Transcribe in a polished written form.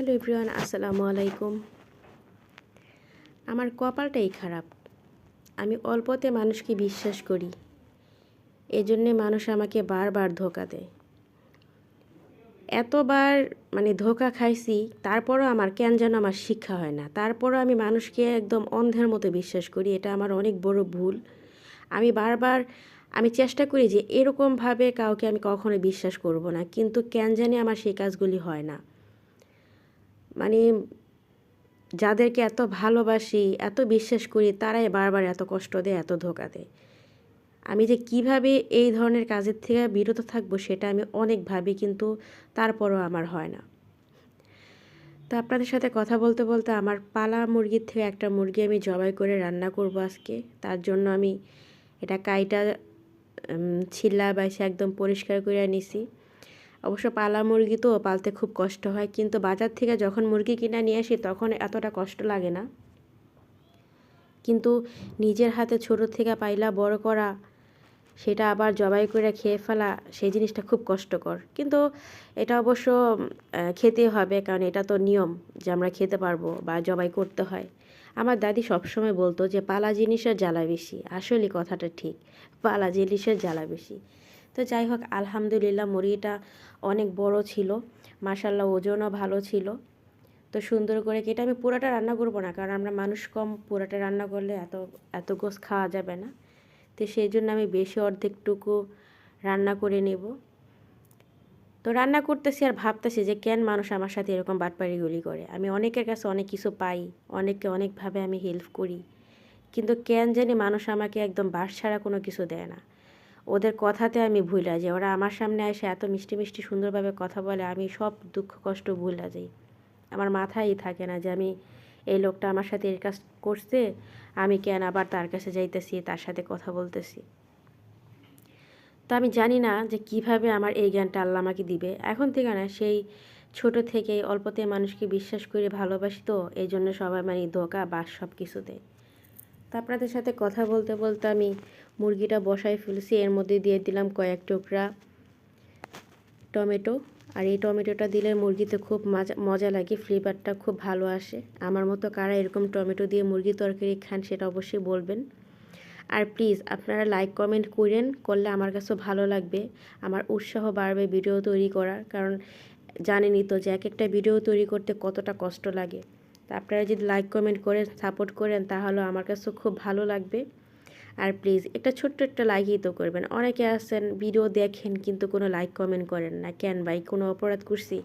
Hello everyone, আসসালামু আলাইকুম। আমার কপালটাই খারাপ। আমি অল্পতে মানুষকে বিশ্বাস করি, এজন্যে মানুষ আমাকে বারবার ধোঁকা দেয়। এতবার ধোঁকা খাইছি, তারপরও আমার কেন যেন আমার শিক্ষা হয় না। তারপরও আমি মানুষকে একদম অন্ধের মতো বিশ্বাস করি। এটা আমার অনেক বড় ভুল। আমি বারবার চেষ্টা করি যে এরকমভাবে কাউকে আমি কখনো বিশ্বাস করব না, কিন্তু কেন জানি আমার সেই কাজগুলি হয় না। যাদেরকে এত ভালোবাসি, এত বিশ্বাস করি, তারাই বারবার এত কষ্ট দেয়, এত ধোঁকা দেয়। আমি যে কিভাবে এই ধরনের কাজের থেকে বিরত থাকবো সেটা আমি অনেক ভাবি, কিন্তু তারপরও আমার হয় না। তো আপনাদের সাথে কথা বলতে বলতে আমার পালা মুরগির থেকে একটা মুরগি আমি জবাই করে রান্না করব আজকে। তার জন্য আমি এটা কাইটা ছিলা বাইসে একদম পরিষ্কার করে নিছি। অবশ্য পালা মুরগি তো পালতে খুব কষ্ট হয়, কিন্তু বাজার থেকে যখন মুরগি কিনে নিয়ে আসি তখন এতটা কষ্ট লাগে না। কিন্তু নিজের হাতে ছোট থেকে পাইলা বড় করা, সেটা আবার জবাই করে খেয়ে ফেলা, সেই জিনিসটা খুব কষ্টকর। কিন্তু এটা অবশ্য খেতে হবে, কারণ এটা তো নিয়ম যে আমরা খেতে পারবো বা জবাই করতে হয়। আমার দাদি সবসময় বলতো যে পালা জিনিসের জ্বালা বেশি। আসলে কথাটা ঠিক, পালা জিনিসের জ্বালা বেশি। তো যাই হোক, আলহামদুলিল্লাহ মুরগিটা অনেক বড় ছিল, মাশাল্লাহ ওজনও ভালো ছিল। তো সুন্দর করে কেটে আমি পুরোটা রান্না করব না, কারণ আমরা মানুষ কম, পুরোটা রান্না করলে এত গোছ খাওয়া যাবে না। তো সেই জন্য আমি বেশি অর্ধেকটুকু রান্না করে নেব। তো রান্না করতেছি আর ভাবতেছি যে কেন মানুষ আমার সাথে এরকম বাটপাড়িগুলি করে। আমি অনেকের কাছে অনেক কিছু পাই, অনেককে অনেকভাবে আমি হেল্প করি, কিন্তু কেন জানি মানুষ আমাকে একদম বাস ছাড়া কোনো কিছু দেয় না। ওদের কথাতে আমি ভুলা যাই। ওরা আমার সামনে এসে এত মিষ্টি মিষ্টি সুন্দরভাবে কথা বলে, আমি সব দুঃখ কষ্ট ভুলা যাই। আমার মাথায় থাকে না যে আমি এই লোকটা আমার সাথে এর কাজ করছে, আমি কেন আবার তার কাছে যাইতেছি, তার সাথে কথা বলতেছি। তো আমি জানি না যে কিভাবে আমার এই জ্ঞানটা আল্লাহ আমাকে দিবে। এখন থেকে না, সেই ছোট থেকেই অল্পতে মানুষকে বিশ্বাস করে ভালোবাসি, তো এই জন্য সবাই ধোঁকা বাস সব কিছু দেয়। তো আপনাদের সাথে কথা বলতে বলতে আমি মুরগিটা বসাই ফেলছি। এর মধ্যে দিয়ে দিলাম কয়েক টুকরা টমেটো। আর এই টমেটোটা দিলে মুরগিতে খুব মজা লাগে, ফ্লেভারটা খুব ভালো আসে। আমার মতো কারা এরকম টমেটো দিয়ে মুরগি তরকারি খান সেটা অবশ্যই বলবেন। আর প্লিজ আপনারা লাইক কমেন্ট করলে আমার কাছেও ভালো লাগবে, আমার উৎসাহ বাড়বে ভিডিও তৈরি করার। কারণ জানেনই তো যে এক একটা ভিডিও তৈরি করতে কতটা কষ্ট লাগে। তা আপনারা যদি লাইক কমেন্ট করে সাপোর্ট করেন তাহলে আমার কাছেও খুব ভালো লাগবে। আর প্লিজ ছোট্ট একটা লাইকই তো করবেন। অনেকে আছেন ভিডিও দেখেন কিন্তু কোনো লাইক কমেন্ট করেন না, কেন ভাই, কোনো অপরাধ করছি?